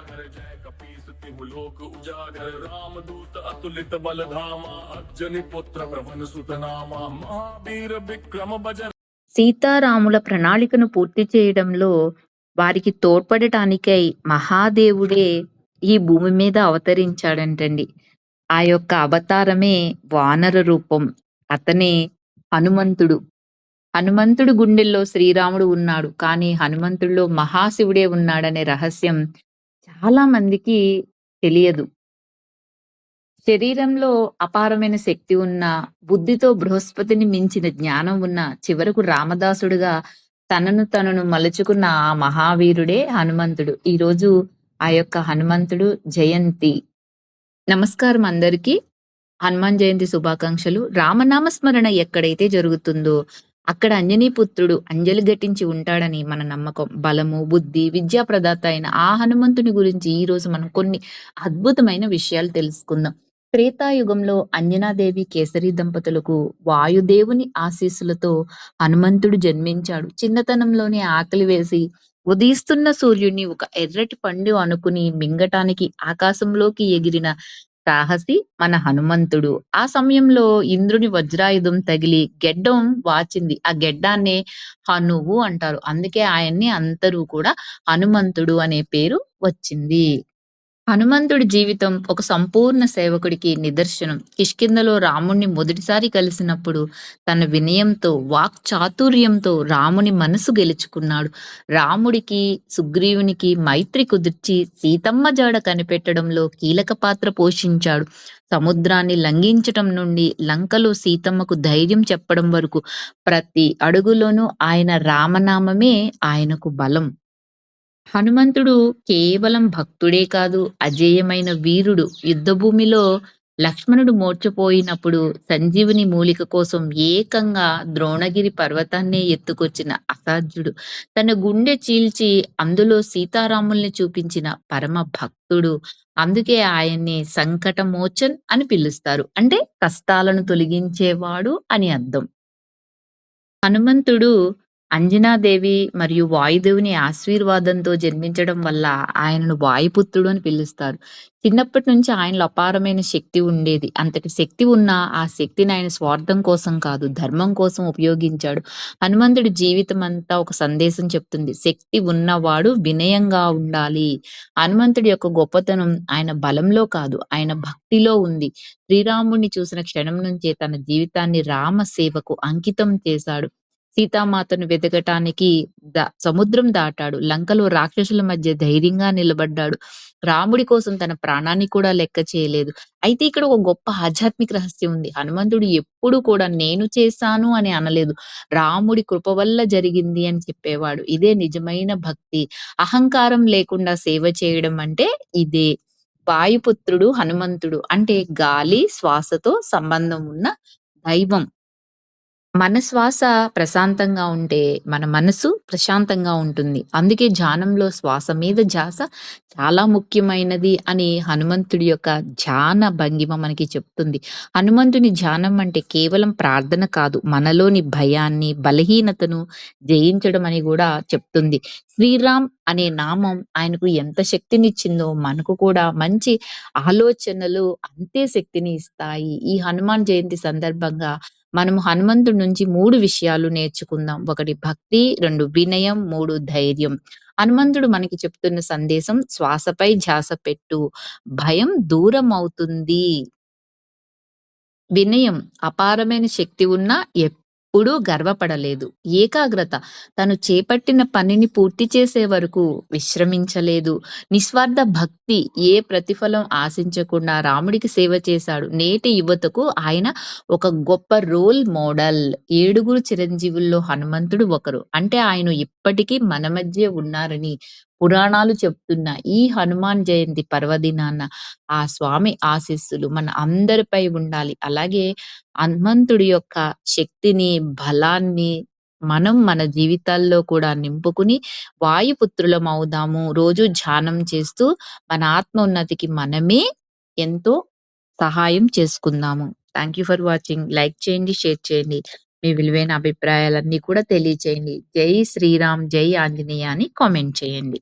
सागर जय कपीस तिहु लोक उजागर रामदूत अतुलित बल धामा अर्जुनि पुत्र प्रभन सुत नामा महावीर विक्रम बजर. సీతారాముల ప్రణాళికను పూర్తి చేయడంలో వారికి తోడ్పడటానికై మహాదేవుడే ఈ భూమి మీద అవతరించాడంటండి. ఆ యొక్క అవతారమే వానర రూపం. అతనే హనుమంతుడు. హనుమంతుడు గుండెల్లో శ్రీరాముడు ఉన్నాడు. కానీ హనుమంతుడిలో మహాశివుడే ఉన్నాడనే రహస్యం చాలా మందికి తెలియదు. శరీరంలో అపారమైన శక్తి ఉన్న, బుద్ధితో బృహస్పతిని మించిన జ్ఞానం ఉన్న, చివరకు రామదాసుడుగా తనను మలుచుకున్న ఆ మహావీరుడే హనుమంతుడు. ఈరోజు ఆ యొక్క హనుమంతుడు జయంతి. నమస్కారం అందరికీ. హనుమాన్ జయంతి శుభాకాంక్షలు. రామనామ స్మరణ ఎక్కడైతే జరుగుతుందో అక్కడ అంజనీపుత్రుడు అంజలి ఘటించి ఉంటాడని మన నమ్మకం. బలము, బుద్ధి, విద్యా ప్రదాత అయిన ఆ హనుమంతుని గురించి ఈ రోజు మనం కొన్ని అద్భుతమైన విషయాలు తెలుసుకుందాం. త్రేతాయుగంలో అంజనాదేవి కేసరి దంపతులకు వాయుదేవుని ఆశీస్సులతో హనుమంతుడు జన్మించాడు. చిన్నతనంలోనే ఆకలి వేసి ఉదయిస్తున్న సూర్యుడిని ఒక ఎర్రటి పండు అనుకుని మింగటానికి ఆకాశంలోకి ఎగిరిన సాహసి మన హనుమంతుడు. ఆ సమయంలో ఇంద్రుని వజ్రాయుధం తగిలి గెడ్డం వాచింది. ఆ గెడ్డాన్నే హనువు అంటారు. అందుకే ఆయన్ని అందరూ కూడా హనుమంతుడు అనే పేరు వచ్చింది. హనుమంతుడి జీవితం ఒక సంపూర్ణ సేవకుడికి నిదర్శనం. కిష్కింధలో రాముణ్ణి మొదటిసారి కలిసినప్పుడు తన వినయంతో, వాక్ చాతుర్యంతో రాముని మనసు గెలుచుకున్నాడు. రాముడికి, సుగ్రీవునికి మైత్రి కుదిర్చి సీతమ్మ జాడ కనిపెట్టడంలో కీలక పాత్ర పోషించాడు. సముద్రాన్ని లంఘించటం నుండి లంకలో సీతమ్మకు ధైర్యం చెప్పడం వరకు ప్రతి అడుగులోనూ ఆయన రామనామమే ఆయనకు బలం. హనుమంతుడు కేవలం భక్తుడే కాదు, అజేయమైన వీరుడు. యుద్ధభూమిలో లక్ష్మణుడు మూర్ఛపోయినప్పుడు సంజీవుని మూలిక కోసం ఏకంగా ద్రోణగిరి పర్వతాన్నే ఎత్తుకొచ్చిన అసాధ్యుడు. తన గుండె చీల్చి అందులో సీతారాముల్ని చూపించిన పరమ భక్తుడు. అందుకే ఆయన్ని సంకటమోచన్ అని పిలుస్తారు. అంటే కష్టాలను తొలగించేవాడు అని అర్థం. హనుమంతుడు అంజనాదేవి మరియు వాయుదేవుని ఆశీర్వాదంతో జన్మించడం వల్ల ఆయనను వాయుపుత్రుడు అని పిలుస్తారు. చిన్నప్పటి నుంచి ఆయనలో అపారమైన శక్తి ఉండేది. అంతటి శక్తి ఉన్న ఆ శక్తిని ఆయన స్వార్థం కోసం కాదు, ధర్మం కోసం ఉపయోగించాడు. హనుమంతుడి జీవితం అంతా ఒక సందేశం చెప్తుంది. శక్తి ఉన్నవాడు వినయంగా ఉండాలి. హనుమంతుడి యొక్క గొప్పతనం ఆయన బలంలో కాదు, ఆయన భక్తిలో ఉంది. శ్రీరాముడిని చూసిన క్షణం నుంచే తన జీవితాన్ని రామ సేవకు అంకితం చేశాడు. సీతామాతను వెతకటానికి సముద్రం దాటాడు. లంకలో రాక్షసుల మధ్య ధైర్యంగా నిలబడ్డాడు. రాముడి కోసం తన ప్రాణాన్ని కూడా లెక్క చేయలేదు. అయితే ఇక్కడ ఒక గొప్ప ఆధ్యాత్మిక రహస్యం ఉంది. హనుమంతుడు ఎప్పుడు కూడా నేను చేశాను అని అనలేదు. రాముడి కృప వల్ల జరిగింది అని చెప్పేవాడు. ఇదే నిజమైన భక్తి. అహంకారం లేకుండా సేవ చేయడం అంటే ఇదే. వాయుపుత్రుడు హనుమంతుడు అంటే గాలి, శ్వాసతో సంబంధం ఉన్న దైవం. మన శ్వాస ప్రశాంతంగా ఉంటే మన మనసు ప్రశాంతంగా ఉంటుంది. అందుకే ధ్యానంలో శ్వాస మీద ధ్యాస చాలా ముఖ్యమైనది అని హనుమంతుడి యొక్క ధ్యాన భంగిమ మనకి చెప్తుంది. హనుమంతుని ధ్యానం అంటే కేవలం ప్రార్థన కాదు, మనలోని భయాన్ని, బలహీనతను జయించడం అని కూడా చెప్తుంది. శ్రీరామ్ అనే నామం ఆయనకు ఎంత శక్తినిచ్చిందో మనకు కూడా మంచి ఆలోచనలు అంతే శక్తిని ఇస్తాయి. ఈ హనుమాన్ జయంతి సందర్భంగా మనము హనుమంతుడి నుంచి 3 విషయాలు నేర్చుకుందాం. 1 భక్తి, 2 వినయం, 3 ధైర్యం. హనుమంతుడు మనకి చెప్తున్న సందేశం శ్వాసపై ధ్యాస పెట్టు, భయం దూరం అవుతుంది. వినయం అపారమైన శక్తి ఉన్నా ఎప్పుడూ గర్వపడలేదు. ఏకాగ్రత తను చేపట్టిన పనిని పూర్తి చేసే వరకు విశ్రమించలేదు. నిస్వార్థ భక్తి ఏ ప్రతిఫలం ఆశించకుండా రాముడికి సేవ చేశాడు. నేటి యువతకు ఆయన ఒక గొప్ప రోల్ మోడల్. 7 చిరంజీవుల్లో హనుమంతుడు ఒకరు. అంటే ఆయన ఇప్పటికీ మన మధ్య ఉన్నారని పురాణాలు చెప్తున్న ఈ హనుమాన్ జయంతి పర్వదినాన ఆ స్వామి ఆశీస్సులు మన అందరిపై ఉండాలి. అలాగే హనుమంతుడి యొక్క శక్తిని, బలాన్ని మనం మన జీవితాల్లో కూడా నింపుకుని వాయుపుత్రులం అవుదాము. రోజు ధ్యానం చేస్తూ మన ఆత్మోన్నతికి మనమే ఎంతో సహాయం చేసుకుందాము. Thank you for watching. Like చేయండి, షేర్ చేయండి. మీ విలువైన అభిప్రాయాలన్నీ కూడా తెలియచేయండి. జై శ్రీరామ్, జై ఆంజనేయ అని కామెంట్ చేయండి.